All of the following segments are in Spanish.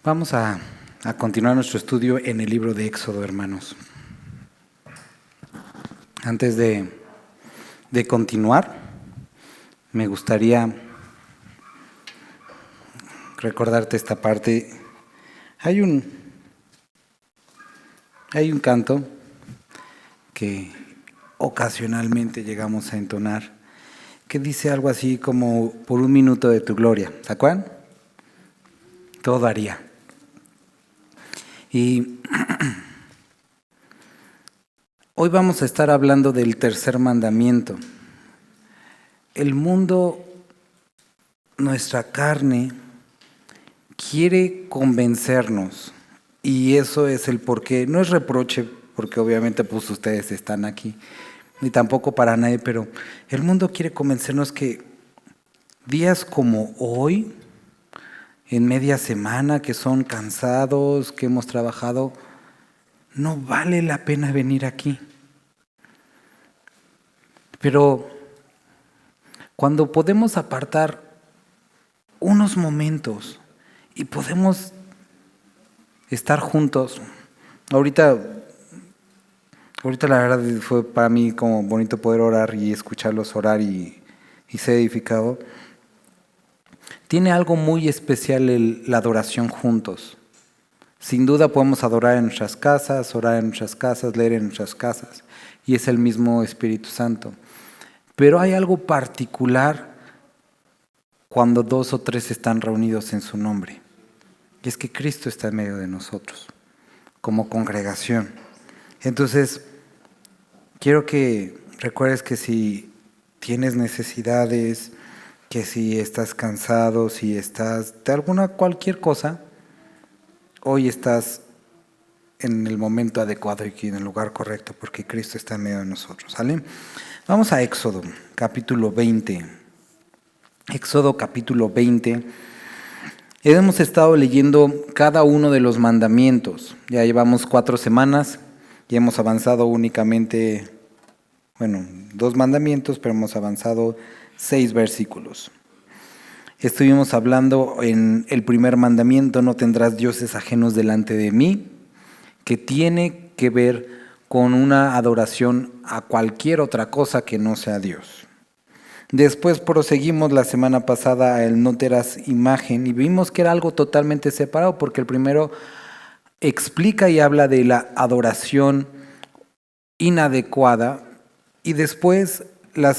Vamos a continuar nuestro estudio en el libro de Éxodo, hermanos. Antes de continuar, me gustaría recordarte esta parte. Hay un canto que ocasionalmente llegamos a entonar, que dice algo así como: por un minuto de tu gloria. ¿Se acuerdan? Todo daría. Y hoy vamos a estar hablando del tercer mandamiento. El mundo, nuestra carne, quiere convencernos, y eso es el porqué. No es reproche, porque obviamente pues ustedes están aquí, ni tampoco para nadie, pero el mundo quiere convencernos que días como hoy, en media semana, que son cansados, que hemos trabajado, no vale la pena venir aquí. Pero cuando podemos apartar unos momentos y podemos estar juntos, ahorita la verdad fue para mí como bonito poder orar y escucharlos orar y ser edificado. Tiene algo muy especial la adoración juntos. Sin duda podemos adorar en nuestras casas, orar en nuestras casas, leer en nuestras casas, y es el mismo Espíritu Santo. Pero hay algo particular cuando 2 o 3 están reunidos en su nombre, y es que Cristo está en medio de nosotros, como congregación. Entonces, quiero que recuerdes que si tienes necesidades, que si estás cansado, si estás de cualquier cosa, hoy estás en el momento adecuado y en el lugar correcto, porque Cristo está en medio de nosotros. ¿Sale? Vamos a Éxodo, capítulo 20. Éxodo, capítulo 20. Hemos estado leyendo cada uno de los mandamientos. Ya llevamos 4 semanas y hemos avanzado únicamente, 2 mandamientos, pero hemos avanzado 6 versículos. Estuvimos hablando en el primer mandamiento: no tendrás dioses ajenos delante de mí, que tiene que ver con una adoración a cualquier otra cosa que no sea Dios. Después proseguimos la semana pasada a el no tendrás imagen, y vimos que era algo totalmente separado, porque el primero explica y habla de la adoración inadecuada, y después la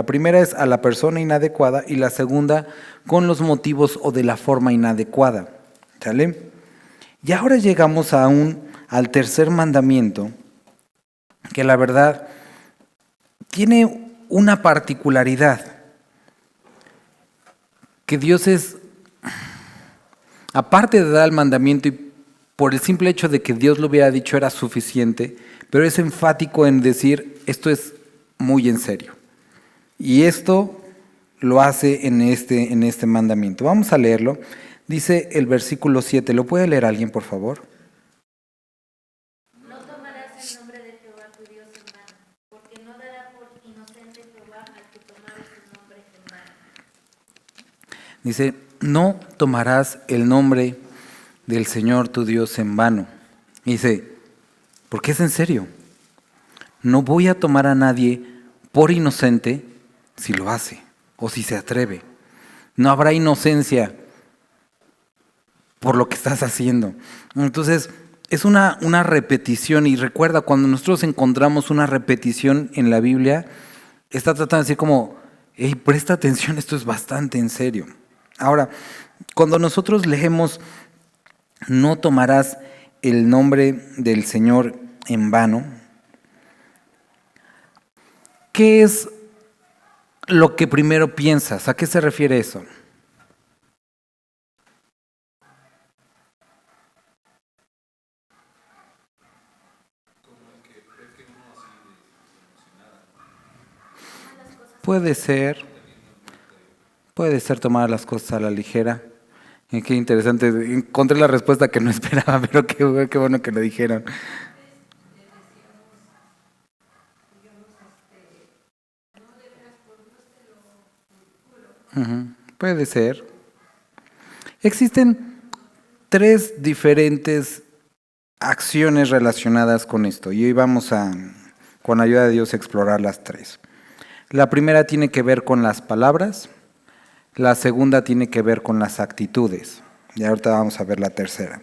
primera es a la persona inadecuada, y la segunda con los motivos o de la forma inadecuada. ¿Sale? Y ahora llegamos al tercer mandamiento, que la verdad tiene una particularidad, que Dios aparte de dar el mandamiento, y por el simple hecho de que Dios lo hubiera dicho era suficiente, pero es enfático en decir: esto es muy en serio. Y esto lo hace en este mandamiento. Vamos a leerlo. Dice el versículo 7. ¿Lo puede leer alguien, por favor? No tomarás el nombre de Jehová tu Dios en vano, porque no dará por inocente Jehová al que tomare su nombre en vano. Dice: no tomarás el nombre del Señor tu Dios en vano. Dice: porque es en serio. No voy a tomar a nadie por inocente si lo hace o si se atreve. No habrá inocencia por lo que estás haciendo. Entonces, es una repetición, y recuerda, cuando nosotros encontramos una repetición en la Biblia, está tratando de decir como: hey, presta atención, esto es bastante en serio. Ahora, cuando nosotros leemos no tomarás el nombre del Señor en vano, ¿qué es lo que primero piensas? ¿A qué se refiere eso? Puede ser tomar las cosas a la ligera. Qué interesante, encontré la respuesta que no esperaba, pero qué bueno que lo dijeron. Puede ser. Existen 3 diferentes acciones relacionadas con esto y hoy vamos a, con la ayuda de Dios, a explorar las 3. La primera tiene que ver con las palabras, la segunda tiene que ver con las actitudes y ahorita vamos a ver la tercera.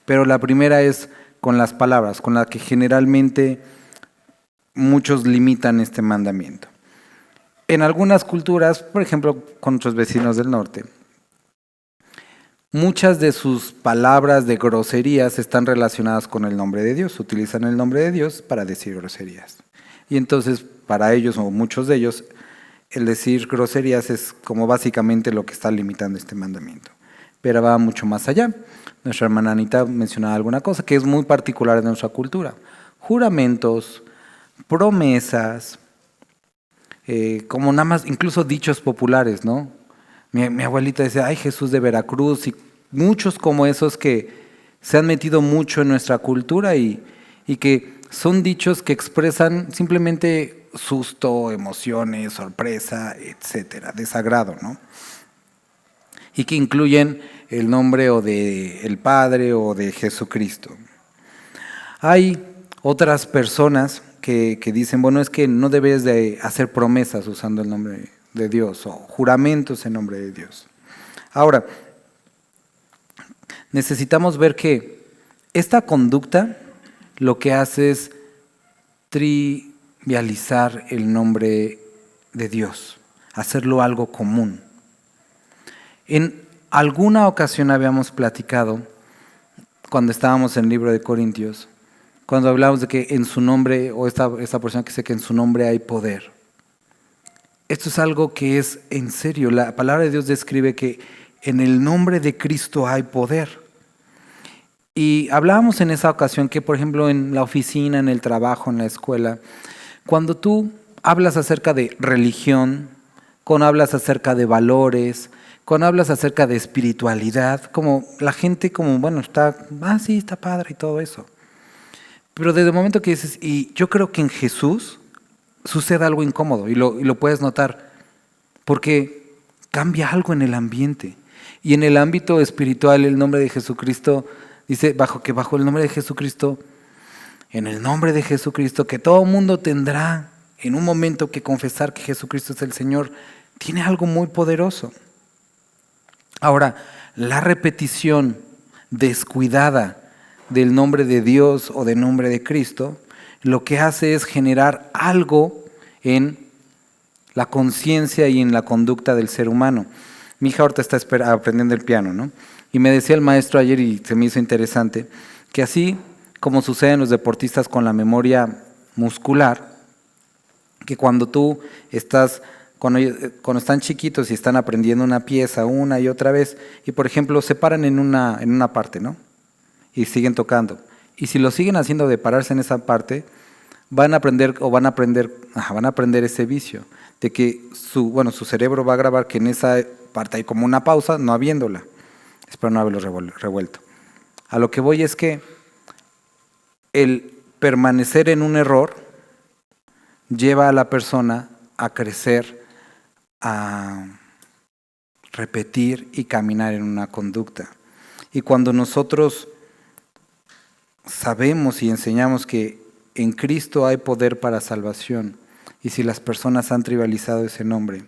Pero la primera es con las palabras, con la que generalmente muchos limitan este mandamiento. En algunas culturas, por ejemplo, con nuestros vecinos del norte, muchas de sus palabras de groserías están relacionadas con el nombre de Dios. Utilizan el nombre de Dios para decir groserías. Y entonces, para ellos o muchos de ellos, el decir groserías es como básicamente lo que está limitando este mandamiento. Pero va mucho más allá. Nuestra hermana Anita mencionaba alguna cosa que es muy particular de nuestra cultura. Juramentos, promesas, como nada más, incluso dichos populares, ¿no? Mi abuelita decía, ay, Jesús de Veracruz, y muchos como esos que se han metido mucho en nuestra cultura y que son dichos que expresan simplemente susto, emociones, sorpresa, etcétera, desagrado, ¿no? Y que incluyen el nombre o de el Padre o de Jesucristo. Hay otras personas que dicen, bueno, es que no debes de hacer promesas usando el nombre de Dios o juramentos en nombre de Dios. Ahora, necesitamos ver que esta conducta lo que hace es trivializar el nombre de Dios, hacerlo algo común. En alguna ocasión habíamos platicado, cuando estábamos en el libro de Corintios, cuando hablamos de que en su nombre, o esta persona que dice que en su nombre hay poder. Esto es algo que es en serio. La palabra de Dios describe que en el nombre de Cristo hay poder. Y hablábamos en esa ocasión que, por ejemplo, en la oficina, en el trabajo, en la escuela, cuando tú hablas acerca de religión, cuando hablas acerca de valores, cuando hablas acerca de espiritualidad, como la gente como, bueno, sí, está padre y todo eso. Pero desde el momento que dices, y yo creo que en Jesús sucede algo incómodo, y lo puedes notar, porque cambia algo en el ambiente. Y en el ámbito espiritual, el nombre de Jesucristo, dice, bajo el nombre de Jesucristo, en el nombre de Jesucristo, que todo mundo tendrá en un momento que confesar que Jesucristo es el Señor, tiene algo muy poderoso. Ahora, la repetición descuidada del nombre de Dios o del nombre de Cristo, lo que hace es generar algo en la conciencia y en la conducta del ser humano. Mi hija ahorita está aprendiendo el piano, ¿no? Y me decía el maestro ayer, y se me hizo interesante, que así como sucede en los deportistas con la memoria muscular, que cuando tú estás, cuando están chiquitos y están aprendiendo una pieza una y otra vez, y por ejemplo se paran en una parte, ¿no? Y siguen tocando. Y si lo siguen haciendo de pararse en esa parte, van a aprender ese vicio, de que su cerebro va a grabar que en esa parte hay como una pausa, no habiéndola. Espero no haberlo revuelto. A lo que voy es que el permanecer en un error lleva a la persona a crecer, a repetir y caminar en una conducta. Y cuando nosotros sabemos y enseñamos que en Cristo hay poder para salvación, y si las personas han trivializado ese nombre,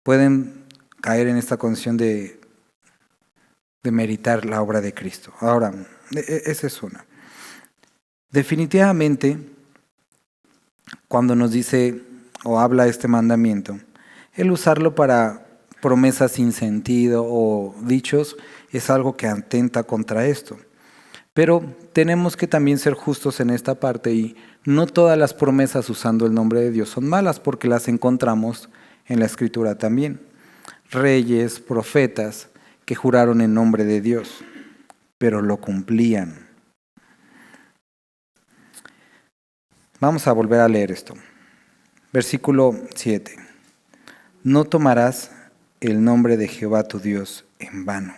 pueden caer en esta condición de meritar la obra de Cristo. Ahora, esa es una. Definitivamente, cuando nos dice o habla este mandamiento, el usarlo para promesas sin sentido o dichos es algo que atenta contra esto. Pero tenemos que también ser justos en esta parte, y no todas las promesas usando el nombre de Dios son malas, porque las encontramos en la Escritura también. Reyes, profetas que juraron en nombre de Dios, pero lo cumplían. Vamos a volver a leer esto. Versículo 7. No tomarás el nombre de Jehová tu Dios en vano,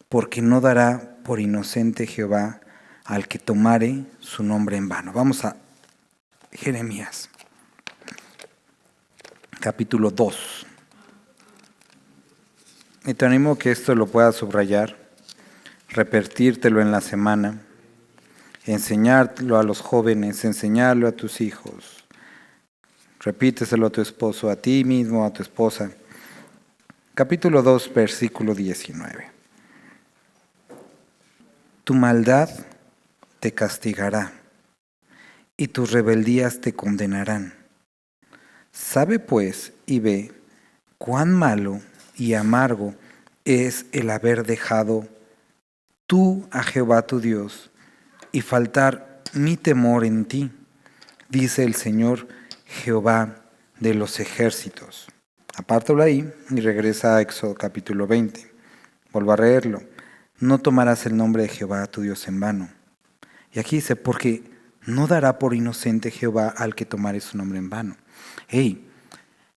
porque no dará por inocente Jehová al que tomare su nombre en vano. Vamos a Jeremías. capítulo 2. Y te animo que esto lo puedas subrayar, repetírtelo en la semana, enseñarlo a los jóvenes, enseñarlo a tus hijos. Repíteselo a tu esposo, a ti mismo, a tu esposa. Capítulo 2, versículo 19. Tu maldad te castigará y tus rebeldías te condenarán. Sabe pues y ve cuán malo y amargo es el haber dejado tú a Jehová tu Dios y faltar mi temor en ti, dice el Señor Jehová de los ejércitos. Apártalo ahí y regresa a Éxodo capítulo 20. Vuelvo a leerlo. No tomarás el nombre de Jehová tu Dios en vano. Y aquí dice, porque no dará por inocente Jehová al que tomare su nombre en vano. Hey,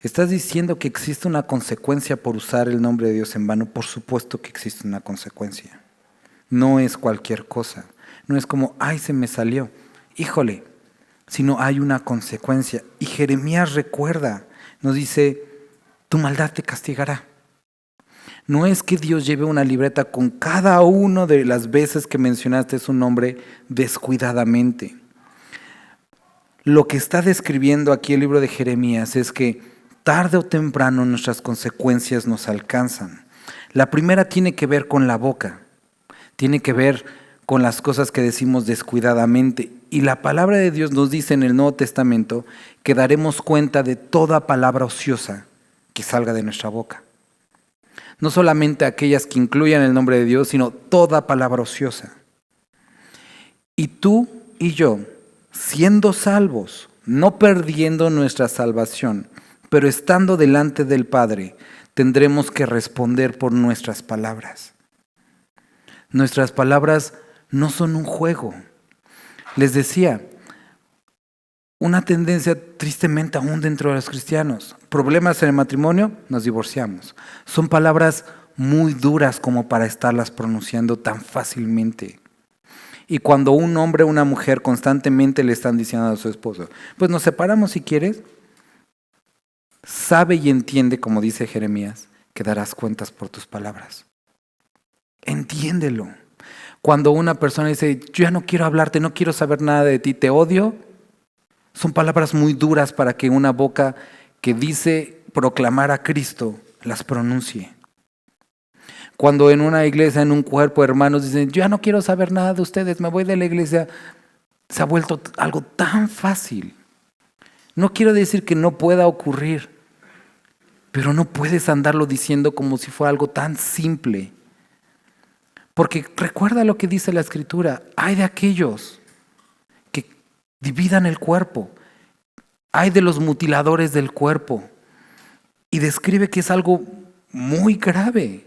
¿estás diciendo que existe una consecuencia por usar el nombre de Dios en vano? Por supuesto que existe una consecuencia. No es cualquier cosa. No es como, ay, se me salió. Híjole, sino hay una consecuencia. Y Jeremías recuerda, nos dice, tu maldad te castigará. No es que Dios lleve una libreta con cada una de las veces que mencionaste su nombre descuidadamente. Lo que está describiendo aquí el libro de Jeremías es que tarde o temprano nuestras consecuencias nos alcanzan. La primera tiene que ver con la boca, tiene que ver con las cosas que decimos descuidadamente. Y la palabra de Dios nos dice en el Nuevo Testamento que daremos cuenta de toda palabra ociosa que salga de nuestra boca. No solamente aquellas que incluyan el nombre de Dios, sino toda palabra ociosa. Y tú y yo, siendo salvos, no perdiendo nuestra salvación, pero estando delante del Padre, tendremos que responder por nuestras palabras. Nuestras palabras no son un juego. Les decía, una tendencia tristemente aún dentro de los cristianos. Problemas en el matrimonio, nos divorciamos. Son palabras muy duras como para estarlas pronunciando tan fácilmente. Y cuando un hombre o una mujer constantemente le están diciendo a su esposo, pues nos separamos si quieres, sabe y entiende, como dice Jeremías, que darás cuentas por tus palabras. Entiéndelo. Cuando una persona dice, yo ya no quiero hablarte, no quiero saber nada de ti, te odio, son palabras muy duras para que una boca que dice proclamar a Cristo las pronuncie. Cuando en una iglesia, en un cuerpo, hermanos dicen, yo ya no quiero saber nada de ustedes, me voy de la iglesia, se ha vuelto algo tan fácil. No quiero decir que no pueda ocurrir, pero no puedes andarlo diciendo como si fuera algo tan simple. Porque recuerda lo que dice la Escritura, hay de aquellos que dividan el cuerpo, hay de los mutiladores del cuerpo, y describe que es algo muy grave.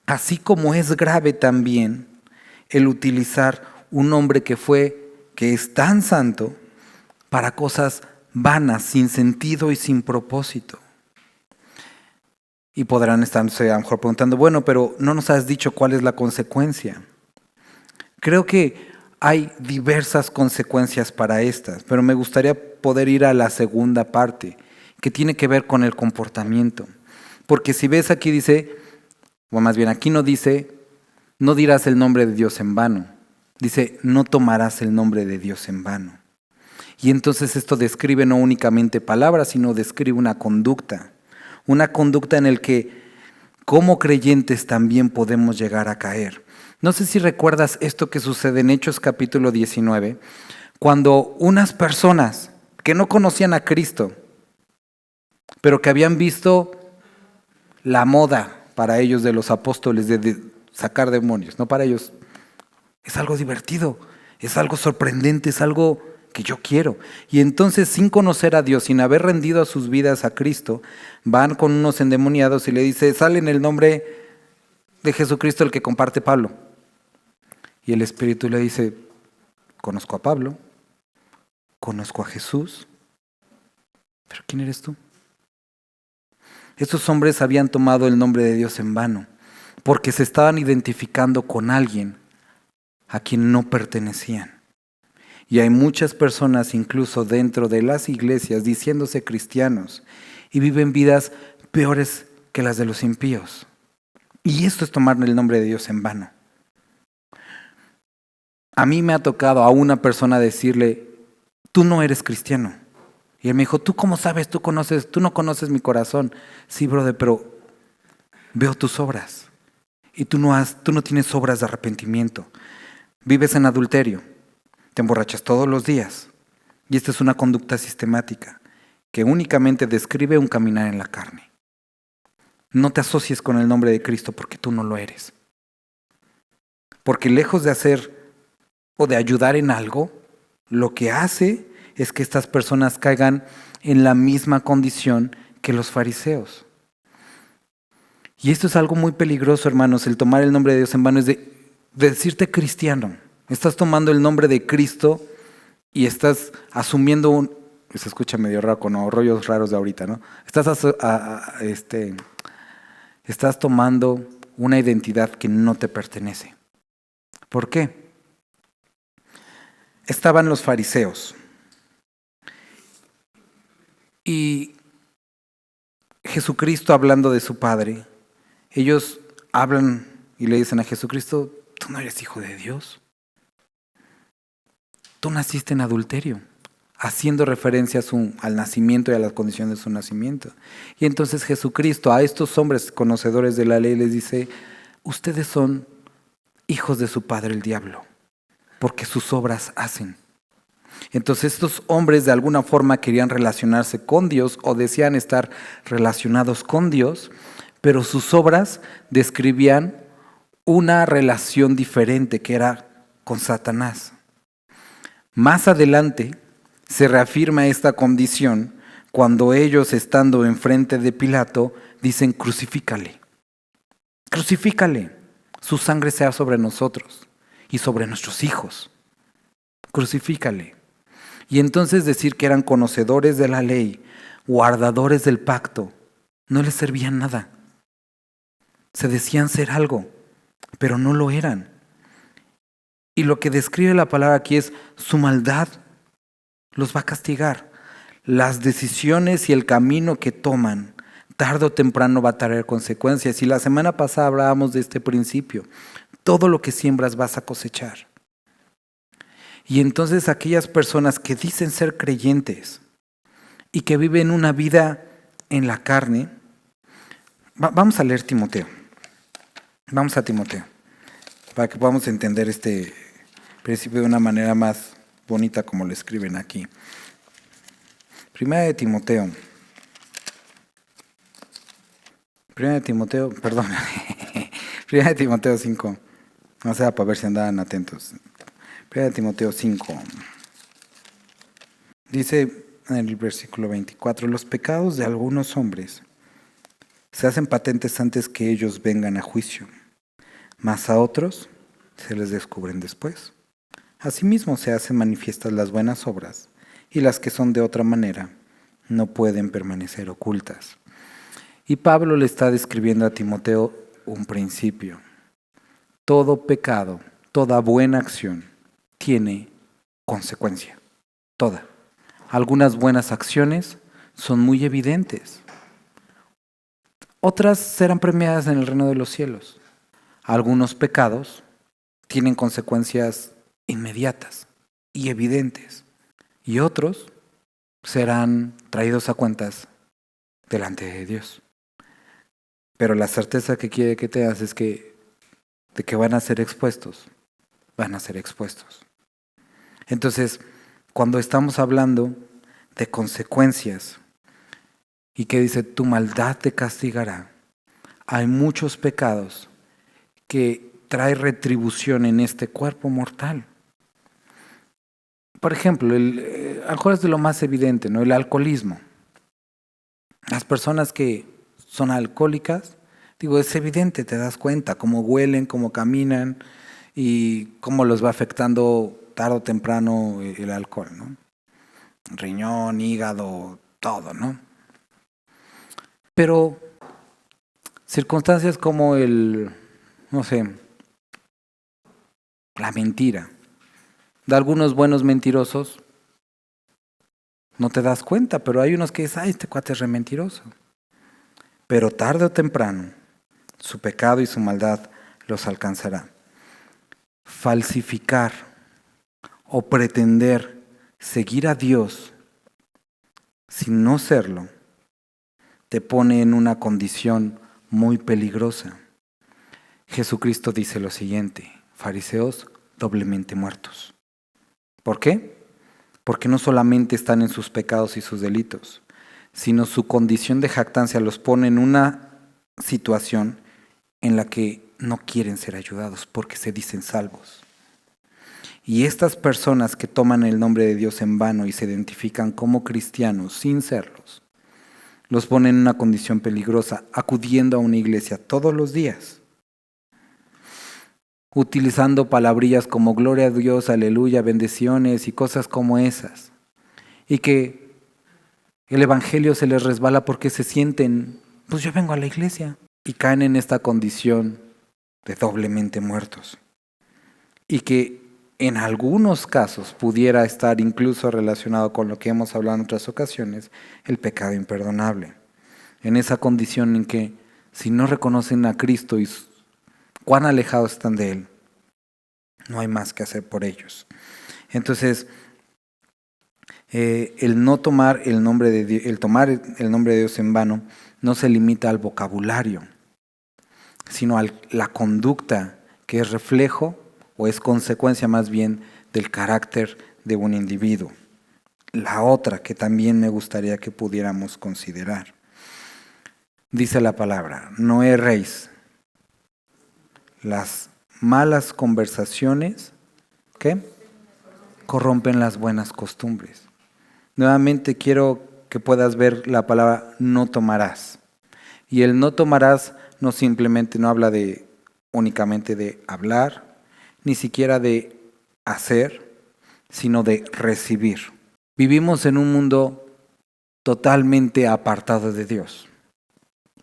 Así como es grave también el utilizar un nombre que es tan santo para cosas vanas, sin sentido y sin propósito. Y podrán estarse a lo mejor preguntando, bueno, pero no nos has dicho cuál es la consecuencia. Creo que hay diversas consecuencias para estas, pero me gustaría poder ir a la segunda parte, que tiene que ver con el comportamiento. Porque si ves aquí dice, o más bien aquí no dice, no dirás el nombre de Dios en vano. Dice, no tomarás el nombre de Dios en vano. Y entonces esto describe no únicamente palabras, sino describe una conducta en el que como creyentes también podemos llegar a caer. No sé si recuerdas esto que sucede en Hechos capítulo 19, cuando unas personas que no conocían a Cristo, pero que habían visto la moda para ellos de los apóstoles de sacar demonios, no para ellos, es algo divertido, es algo sorprendente, es algo que yo quiero. Y entonces, sin conocer a Dios, sin haber rendido sus vidas a Cristo, van con unos endemoniados y le dice, sale en el nombre de Jesucristo el que comparte Pablo. Y el Espíritu le dice, conozco a Pablo, conozco a Jesús, pero ¿quién eres tú? Estos hombres habían tomado el nombre de Dios en vano, porque se estaban identificando con alguien a quien no pertenecían. Y hay muchas personas incluso dentro de las iglesias diciéndose cristianos y viven vidas peores que las de los impíos. Y esto es tomar el nombre de Dios en vano. A mí me ha tocado a una persona decirle, tú no eres cristiano. Y él me dijo, ¿tú cómo sabes? Tú no conoces mi corazón. Sí, brother, pero veo tus obras. Y tú no tienes obras de arrepentimiento. Vives en adulterio. Te emborrachas todos los días. Y esta es una conducta sistemática que únicamente describe un caminar en la carne. No te asocies con el nombre de Cristo porque tú no lo eres. Porque lejos de hacer o de ayudar en algo, lo que hace es que estas personas caigan en la misma condición que los fariseos. Y esto es algo muy peligroso, hermanos, el tomar el nombre de Dios en vano es de decirte cristiano. Estás tomando el nombre de Cristo y estás asumiendo se escucha medio raro con los rollos raros de ahorita, ¿no? Estás tomando una identidad que no te pertenece. ¿Por qué? Estaban los fariseos y Jesucristo hablando de su Padre, ellos hablan y le dicen a Jesucristo, tú no eres hijo de Dios, tú naciste en adulterio, haciendo referencia al nacimiento y a las condiciones de su nacimiento. Y entonces Jesucristo a estos hombres conocedores de la ley les dice, ustedes son hijos de su padre el diablo, porque sus obras hacen. Entonces estos hombres de alguna forma querían relacionarse con Dios o desean estar relacionados con Dios, pero sus obras describían una relación diferente que era con Satanás. Más adelante se reafirma esta condición cuando ellos, estando enfrente de Pilato, dicen crucifícale, crucifícale, su sangre sea sobre nosotros y sobre nuestros hijos, crucifícale. Y entonces decir que eran conocedores de la ley, guardadores del pacto, no les servía nada. Se decían ser algo, pero no lo eran. Y lo que describe la palabra aquí es su maldad los va a castigar. Las decisiones y el camino que toman, tarde o temprano va a traer consecuencias. Y la semana pasada hablábamos de este principio. Todo lo que siembras vas a cosechar. Y entonces aquellas personas que dicen ser creyentes y que viven una vida en la carne, vamos a leer Timoteo. Vamos a Timoteo, para que podamos entender este principio de una manera más bonita como lo escriben aquí. Primera de Timoteo, Primera de Timoteo 5. No sé, para ver si andaban atentos. Primera de Timoteo 5. Dice en el versículo 24, los pecados de algunos hombres se hacen patentes antes que ellos vengan a juicio, mas a otros se les descubren después. Asimismo se hacen manifiestas las buenas obras, y las que son de otra manera no pueden permanecer ocultas. Y Pablo le está describiendo a Timoteo un principio. Todo pecado, toda buena acción tiene consecuencia. Toda. Algunas buenas acciones son muy evidentes. Otras serán premiadas en el reino de los cielos. Algunos pecados tienen consecuencias inmediatas y evidentes. Y otros serán traídos a cuentas delante de Dios. Pero la certeza que quiere que te das es que de que van a ser expuestos, van a ser expuestos. Entonces, cuando estamos hablando de consecuencias y que dice tu maldad te castigará, hay muchos pecados que traen retribución en este cuerpo mortal. Por ejemplo, a lo mejor es de lo más evidente, ¿no? El alcoholismo. Las personas que son alcohólicas, es evidente, te das cuenta, cómo huelen, cómo caminan y cómo los va afectando tarde o temprano el alcohol, ¿no? Riñón, hígado, todo, ¿no? Pero circunstancias como la mentira, de algunos buenos mentirosos, no te das cuenta, pero hay unos que dicen, este cuate es re mentiroso. Pero tarde o temprano, su pecado y su maldad los alcanzará. Falsificar o pretender seguir a Dios sin no serlo, te pone en una condición muy peligrosa. Jesucristo dice lo siguiente: fariseos doblemente muertos. ¿Por qué? Porque no solamente están en sus pecados y sus delitos, sino su condición de jactancia los pone en una situación en la que no quieren ser ayudados porque se dicen salvos. Y estas personas que toman el nombre de Dios en vano y se identifican como cristianos sin serlos, los ponen en una condición peligrosa, acudiendo a una iglesia todos los días, utilizando palabrillas como gloria a Dios, aleluya, bendiciones y cosas como esas. Y que el evangelio se les resbala porque se sienten, pues yo vengo a la iglesia, y caen en esta condición de doblemente muertos. Y que en algunos casos pudiera estar incluso relacionado con lo que hemos hablado en otras ocasiones, el pecado imperdonable. En esa condición en que si no reconocen a Cristo y cuán alejados están de Él, no hay más que hacer por ellos. Entonces, el no tomar el nombre de Dios, el tomar el nombre de Dios en vano, no se limita al vocabulario, sino a la conducta que es reflejo o es consecuencia más bien del carácter de un individuo. La otra que también me gustaría que pudiéramos considerar. Dice la palabra, no erréis. Las malas conversaciones, ¿qué? Corrompen las buenas costumbres. Nuevamente quiero que puedas ver la palabra no tomarás. Y el no tomarás no simplemente no habla de únicamente de hablar, ni siquiera de hacer, sino de recibir. Vivimos en un mundo totalmente apartado de Dios.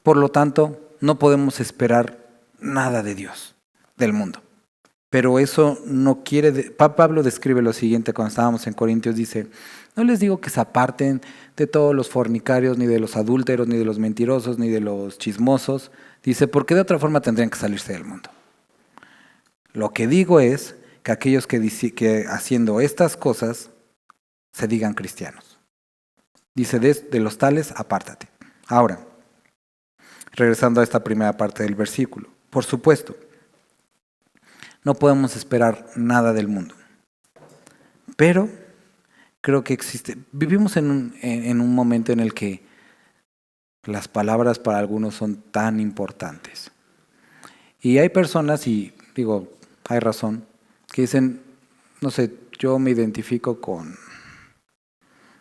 Por lo tanto, no podemos esperar nada de Dios, del mundo. Pero eso no quiere... Pablo describe lo siguiente cuando estábamos en Corintios, dice, no les digo que se aparten de todos los fornicarios, ni de los adúlteros, ni de los mentirosos, ni de los chismosos. Dice, porque de otra forma tendrían que salirse del mundo. Lo que digo es que aquellos que haciendo estas cosas se digan cristianos. Dice, de los tales, apártate. Ahora, regresando a esta primera parte del versículo. Por supuesto, no podemos esperar nada del mundo. Pero creo que vivimos en un momento en el que las palabras para algunos son tan importantes. Y hay personas, y digo, hay razón, que dicen, no sé, yo me identifico con,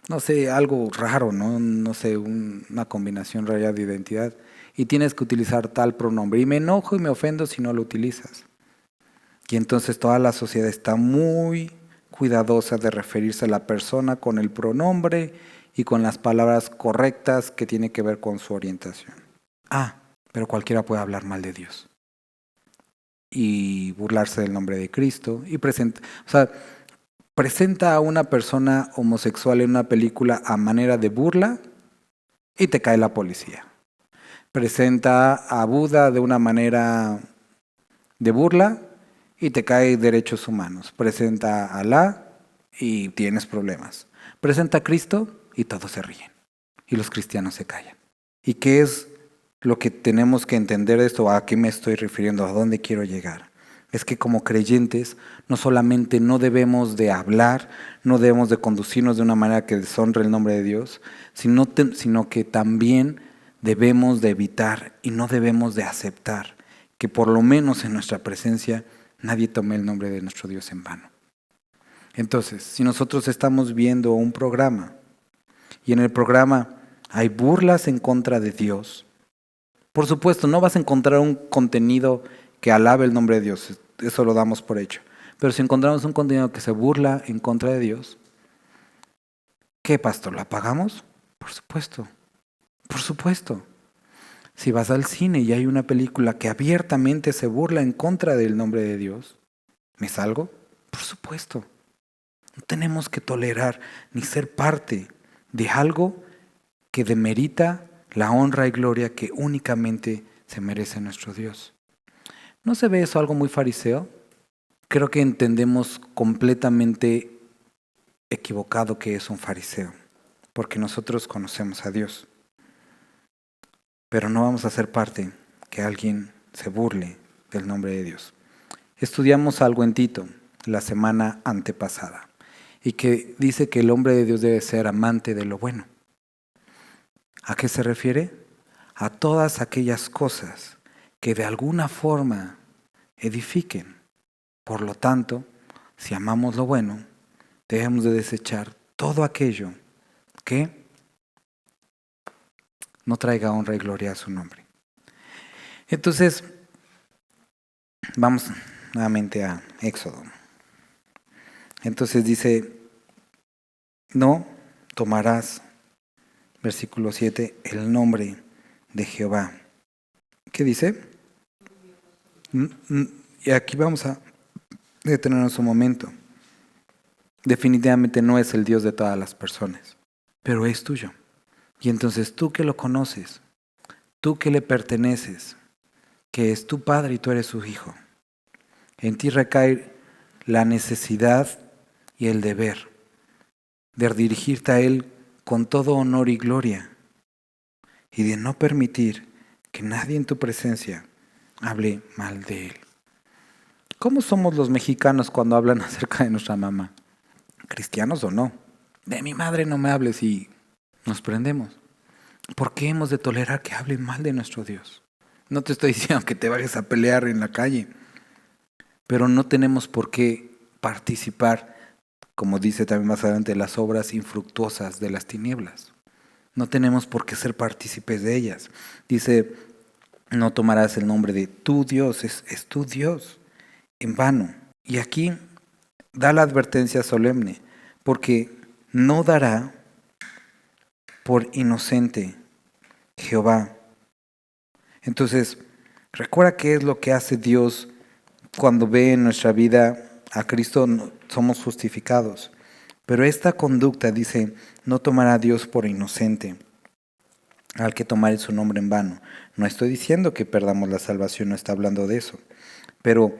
no sé, algo raro, no sé, una combinación rara de identidad, y tienes que utilizar tal pronombre. Y me enojo y me ofendo si no lo utilizas. Y entonces toda la sociedad está muy cuidadosa de referirse a la persona con el pronombre y con las palabras correctas que tiene que ver con su orientación. Pero cualquiera puede hablar mal de Dios y burlarse del nombre de Cristo y presenta a una persona homosexual en una película a manera de burla y te cae la policía. Presenta a Buda de una manera de burla y te cae derechos humanos. Presenta a Alá y tienes problemas. Presenta a Cristo y todos se ríen. Y los cristianos se callan. ¿Y qué es lo que tenemos que entender de esto? ¿A qué me estoy refiriendo? ¿A dónde quiero llegar? Es que como creyentes no solamente no debemos de hablar, no debemos de conducirnos de una manera que deshonre el nombre de Dios, sino que también debemos de evitar y no debemos de aceptar que por lo menos en nuestra presencia nadie tome el nombre de nuestro Dios en vano. Entonces, si nosotros estamos viendo un programa y en el programa hay burlas en contra de Dios, por supuesto, no vas a encontrar un contenido que alabe el nombre de Dios, eso lo damos por hecho. Pero si encontramos un contenido que se burla en contra de Dios, ¿qué, pastor? ¿Lo apagamos? Por supuesto, por supuesto. Si vas al cine y hay una película que abiertamente se burla en contra del nombre de Dios, ¿me salgo? Por supuesto. No tenemos que tolerar ni ser parte de algo que demerita la honra y gloria que únicamente se merece nuestro Dios. ¿No se ve eso algo muy fariseo? Creo que entendemos completamente equivocado que es un fariseo, porque nosotros conocemos a Dios. Pero no vamos a ser parte que alguien se burle del nombre de Dios. Estudiamos algo en Tito la semana antepasada y que dice que el hombre de Dios debe ser amante de lo bueno. ¿A qué se refiere? A todas aquellas cosas que de alguna forma edifiquen. Por lo tanto, si amamos lo bueno, debemos de desechar todo aquello que no traiga honra y gloria a su nombre. Entonces, vamos nuevamente a Éxodo. Entonces dice, no tomarás, versículo 7, el nombre de Jehová. ¿Qué dice? Y aquí vamos a detenernos un momento. Definitivamente no es el Dios de todas las personas, pero es tuyo. Y entonces tú que lo conoces, tú que le perteneces, que es tu padre y tú eres su hijo, en ti recae la necesidad y el deber de dirigirte a Él con todo honor y gloria y de no permitir que nadie en tu presencia hable mal de Él. ¿Cómo somos los mexicanos cuando hablan acerca de nuestra mamá? ¿Cristianos o no? De mi madre no me hables y nos prendemos. ¿Por qué hemos de tolerar que hablen mal de nuestro Dios? No te estoy diciendo que te vayas a pelear en la calle, pero no tenemos por qué participar, como dice también más adelante, las obras infructuosas de las tinieblas. No tenemos por qué ser partícipes de ellas. Dice, no tomarás el nombre de tu Dios, es tu Dios, en vano. Y aquí da la advertencia solemne, porque no dará por inocente Jehová. Entonces, recuerda qué es lo que hace Dios cuando ve en nuestra vida a Cristo, somos justificados. Pero esta conducta dice, no tomará Dios por inocente al que tomare su nombre en vano. No estoy diciendo que perdamos la salvación, no está hablando de eso. Pero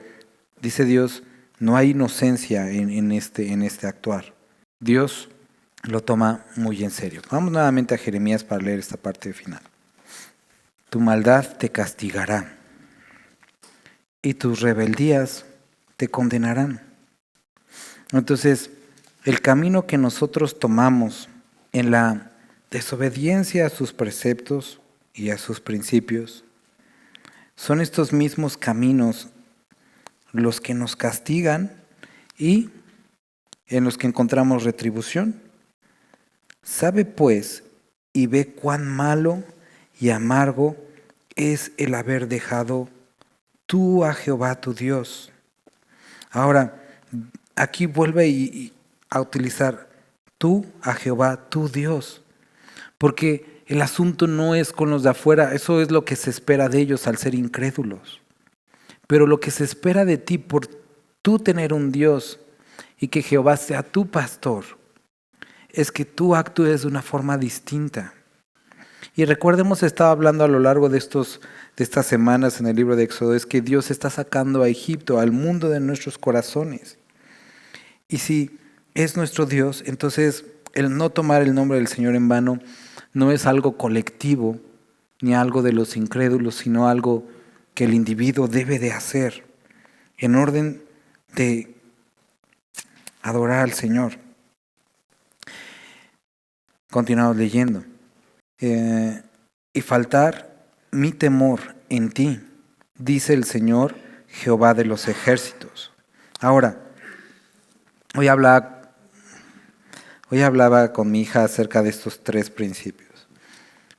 dice Dios, no hay inocencia en este actuar. Dios lo toma muy en serio. Vamos nuevamente a Jeremías para leer esta parte final. Tu maldad te castigará y tus rebeldías te condenarán. Entonces, el camino que nosotros tomamos en la desobediencia a sus preceptos y a sus principios, son estos mismos caminos los que nos castigan y en los que encontramos retribución. Sabe pues y ve cuán malo y amargo es el haber dejado tú a Jehová tu Dios. Ahora, aquí vuelve a utilizar tú a Jehová tu Dios, porque el asunto no es con los de afuera, eso es lo que se espera de ellos al ser incrédulos. Pero lo que se espera de ti por tú tener un Dios y que Jehová sea tu pastor, es que tú actúes de una forma distinta. Y recuerda, hemos estado hablando a lo largo de estas semanas en el libro de Éxodo, es que Dios está sacando a Egipto, al mundo de nuestros corazones. Y si es nuestro Dios, entonces el no tomar el nombre del Señor en vano no es algo colectivo, ni algo de los incrédulos, sino algo que el individuo debe de hacer en orden de adorar al Señor. Continuamos leyendo. Y faltar mi temor en ti, dice el Señor Jehová de los ejércitos. Ahora, hoy hablaba con mi hija acerca de estos tres principios: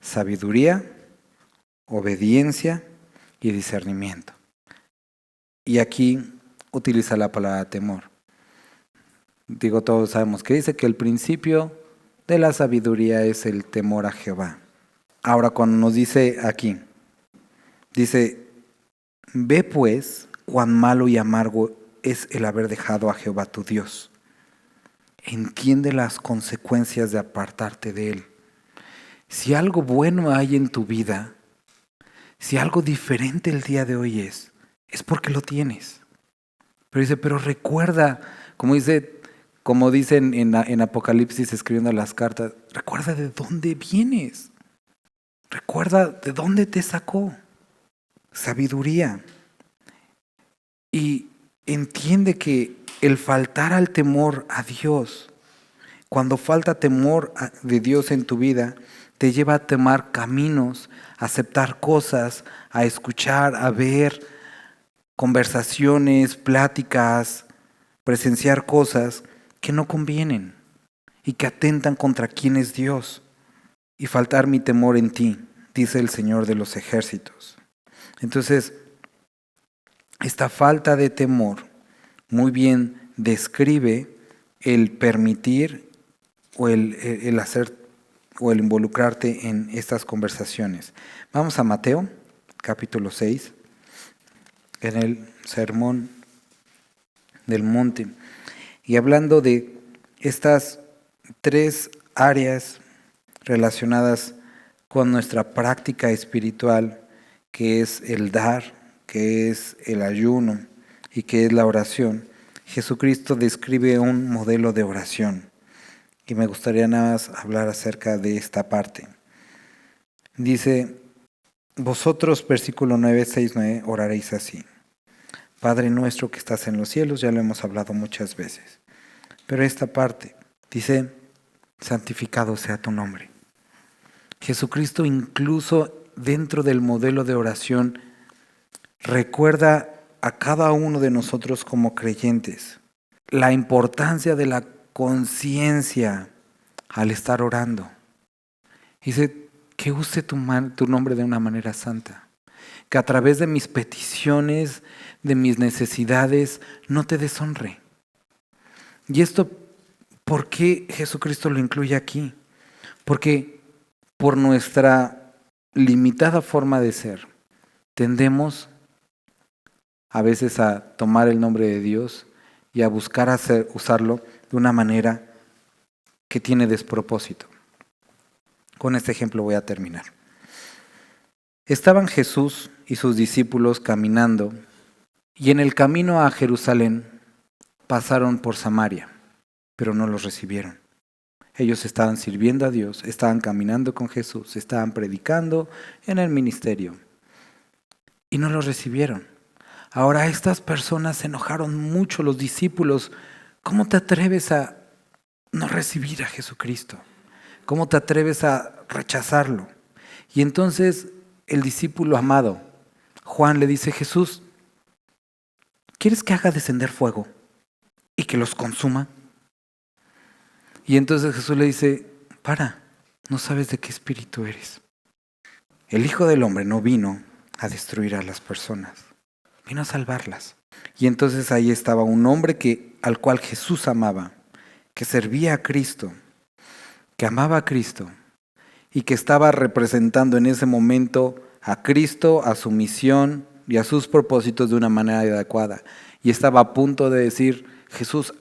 sabiduría, obediencia y discernimiento. Y aquí utiliza la palabra temor. Digo, todos sabemos que dice que el principio de la sabiduría es el temor a Jehová. Ahora, cuando nos dice aquí, dice, ve pues cuán malo y amargo es el haber dejado a Jehová tu Dios. entiende las consecuencias de apartarte de Él. Si algo bueno hay en tu vida, si algo diferente el día de hoy es porque lo tienes. Pero dice, pero recuerda, como dicen en Apocalipsis escribiendo las cartas, recuerda de dónde vienes. Recuerda de dónde te sacó. Sabiduría. Y entiende que el faltar al temor a Dios, cuando falta temor de Dios en tu vida, te lleva a tomar caminos, a aceptar cosas, a escuchar, a ver conversaciones, pláticas, presenciar cosas que no convienen y que atentan contra quién es Dios. Y faltar mi temor en ti, dice el Señor de los ejércitos. Entonces, esta falta de temor muy bien describe el permitir o el hacer o el involucrarte en estas conversaciones. Vamos a Mateo, capítulo 6, en el Sermón del Monte. Y hablando de estas 3 áreas relacionadas con nuestra práctica espiritual, que es el dar, que es el ayuno y que es la oración, Jesucristo describe un modelo de oración. Y me gustaría nada más hablar acerca de esta parte. Dice, vosotros, versículo 9, 6, 9, oraréis así. Padre nuestro que estás en los cielos, ya lo hemos hablado muchas veces. Pero esta parte dice, santificado sea tu nombre. Jesucristo incluso dentro del modelo de oración recuerda a cada uno de nosotros como creyentes la importancia de la conciencia al estar orando. Dice que use tu nombre de una manera santa, que a través de mis peticiones, de mis necesidades, no te deshonre. Y esto, ¿por qué Jesucristo lo incluye aquí? Porque por nuestra limitada forma de ser, tendemos a veces a tomar el nombre de Dios y a buscar usarlo de una manera que tiene despropósito. Con este ejemplo voy a terminar. Estaban Jesús y sus discípulos caminando y en el camino a Jerusalén pasaron por Samaria, pero no los recibieron. Ellos estaban sirviendo a Dios, estaban caminando con Jesús, estaban predicando en el ministerio y no los recibieron. Ahora estas personas se enojaron mucho, los discípulos. ¿Cómo te atreves a no recibir a Jesucristo? ¿Cómo te atreves a rechazarlo? Y entonces el discípulo amado, Juan, le dice, Jesús, ¿quieres que haga descender fuego y que los consuma? Y entonces Jesús le dice, no sabes de qué espíritu eres. El Hijo del Hombre no vino a destruir a las personas, vino a salvarlas. Y entonces ahí estaba un hombre al cual Jesús amaba, que servía a Cristo, que amaba a Cristo y que estaba representando en ese momento a Cristo, a su misión y a sus propósitos de una manera adecuada. Y estaba a punto de decir, Jesús,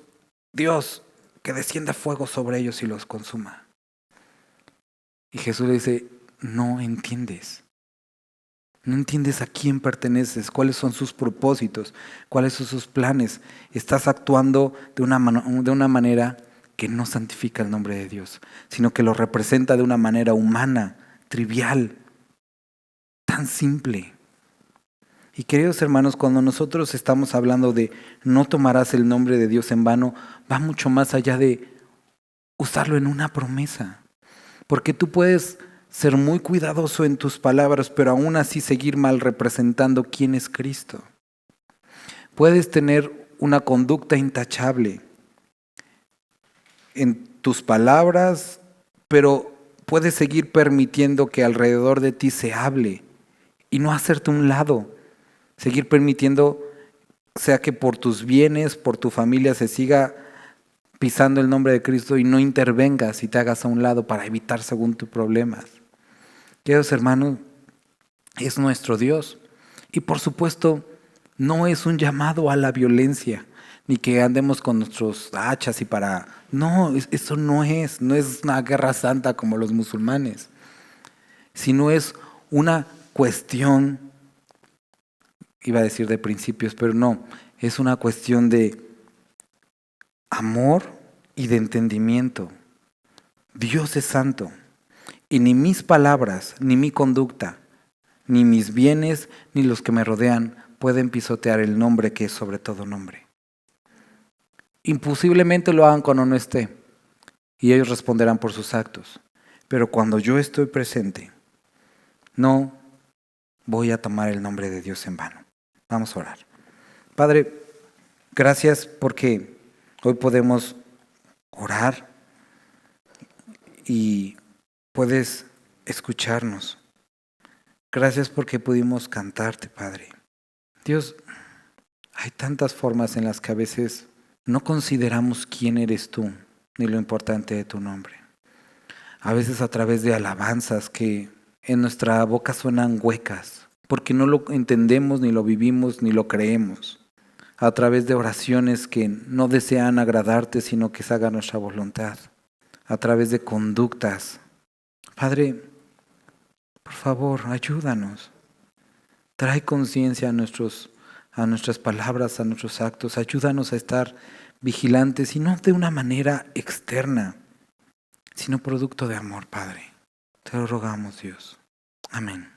Dios, que descienda fuego sobre ellos y los consuma. Y Jesús le dice, no entiendes. No entiendes a quién perteneces, cuáles son sus propósitos, cuáles son sus planes. Estás actuando de una manera que no santifica el nombre de Dios, sino que lo representa de una manera humana, trivial, tan simple. Y queridos hermanos, cuando nosotros estamos hablando de no tomarás el nombre de Dios en vano, va mucho más allá de usarlo en una promesa. Porque tú puedes ser muy cuidadoso en tus palabras, pero aún así seguir mal representando quién es Cristo. Puedes tener una conducta intachable en tus palabras, pero puedes seguir permitiendo que alrededor de ti se hable y no hacerte un lado. Seguir permitiendo, sea que por tus bienes, por tu familia se siga pisando el nombre de Cristo y no intervengas y te hagas a un lado para evitar según tus problemas. Queridos hermanos, es nuestro Dios. Y por supuesto, no es un llamado a la violencia. ni que andemos con nuestros hachas y para... No, eso no es una guerra santa como los musulmanes, sino es una cuestión, iba a decir de principios, pero no, es una cuestión de amor y de entendimiento. Dios es santo y ni mis palabras, ni mi conducta, ni mis bienes, ni los que me rodean pueden pisotear el nombre que es sobre todo nombre. Imposiblemente lo hagan cuando no esté y ellos responderán por sus actos. Pero cuando yo estoy presente, no voy a tomar el nombre de Dios en vano. Vamos a orar. Padre, gracias porque hoy podemos orar y puedes escucharnos. Gracias porque pudimos cantarte, Padre. Dios, hay tantas formas en las que a veces no consideramos quién eres tú, ni lo importante de tu nombre. A veces a través de alabanzas que en nuestra boca suenan huecas, porque no lo entendemos, ni lo vivimos, ni lo creemos. A través de oraciones que no desean agradarte, sino que se haga nuestra voluntad. A través de conductas. Padre, por favor, ayúdanos. Trae conciencia a nuestras palabras, a nuestros actos. Ayúdanos a estar vigilantes y no de una manera externa, sino producto de amor, Padre. Te lo rogamos, Dios. Amén.